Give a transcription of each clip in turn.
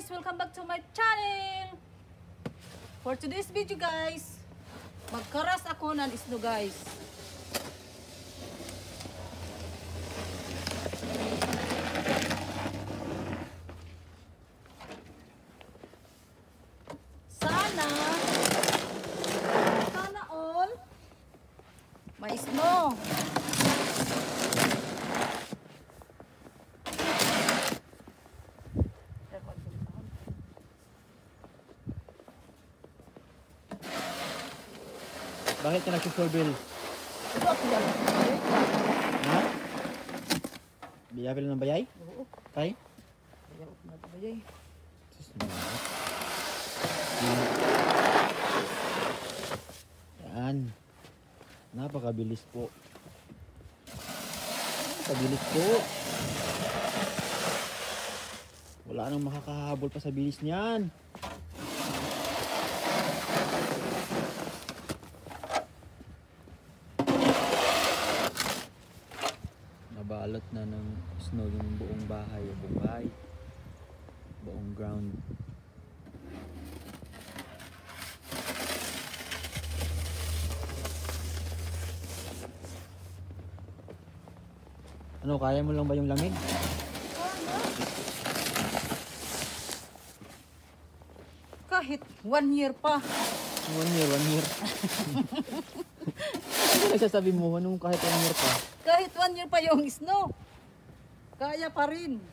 guys! Welcome back to my channel! For today's video guys, magkaras ako ng isno guys. Sana all may isno. Bakit ka nagsusurbil? Ha? Biyabel ng bayay? Oo. Kay? Biyabel ng bayay. Yan. Napakabilis po. Napakabilis po. Wala nang makakahabol pa sa bilis niyan. Nabalot na ng snow yung buong bahay, buong ground. Ano, kaya mo lang ba yung lamig? Kahit 1 year pa. 1 year. Ano nagsasabi mo? Anong kahit 1 year pa? Kahit 1 year pa yung snow. Kaya pa rin.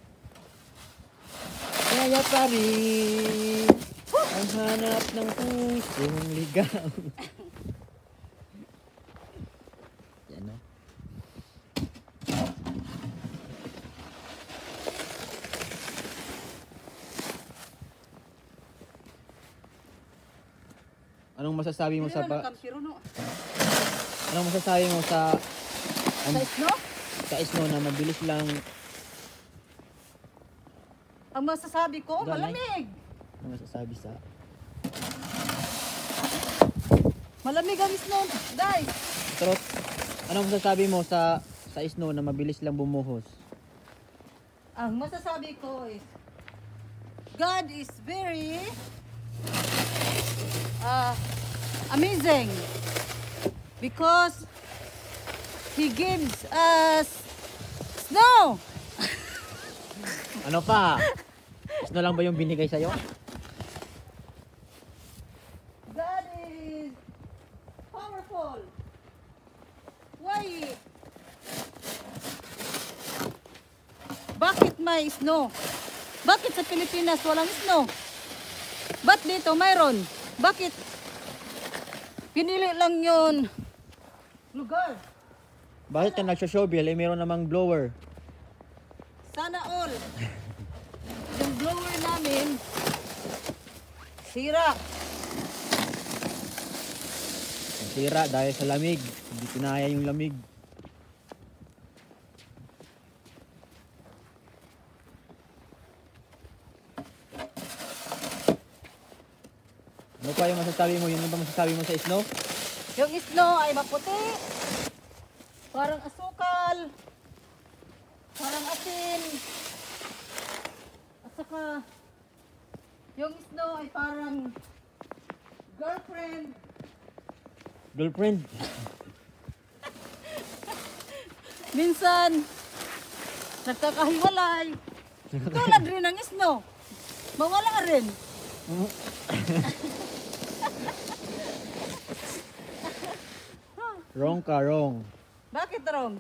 Kaya pa rin ang hanap ng pusong ligaw. Yan o. Anong masasabi mo sa Anong masasabi mo sa snow? Sa snow na mabilis lang? Ang masasabi ko, Ganay. malamig. Ano masasabi sa Malamig ang snow, guys. Trot? Anong masasabi mo sa snow na mabilis lang bumuhos? Ang masasabi ko is God is very amazing because He gives us snow. Ano pa? Snow lang ba yung binigay sa'yo? God is powerful. Why? Bakit may snow? Bakit sa Pilipinas walang snow? Ba't dito mayroon? Bakit? Pinili lang yun lugar. Bakit ka nagsho-shovel? Eh, meron namang blower. Sana all. Yung blower namin sira. Sira dahil sa lamig. Hindi kinaya yung lamig. Ano pa yung masasabi mo? Yun ba masasabi mo sa snow? Yung snow ay maputi. Parang asukal. Parang asin. At saka yung snow ay parang girlfriend. Girlfriend? Minsan nagkakahiwalay. Tulad rin ng snow. Mawala rin. Wrong ka, wrong. Bakit wrong?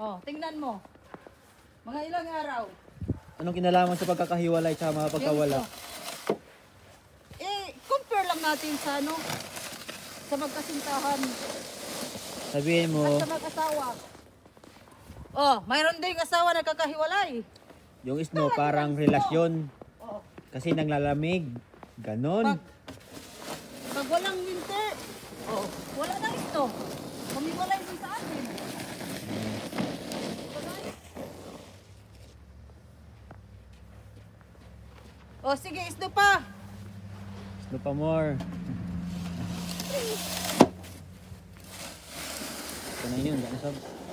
Oh, tingnan mo. Mga ilang araw. Anong kinalaman sa pagkakahiwalay sa mga pagkawala? Compare lang natin sa ano, sa magkasintahan. Sabihin mo, At sa mag-asawa. Oh, mayroon ding asawa na kakahiwalay. yung snow parang relasyon. Oh, Kasi nanglalamig. Ganon. pag walang winter, oh, wala na ito. Humiwalay din sa atin. Oh, sige, isdo pa. Snow pa more. Ito na yun. Gano'n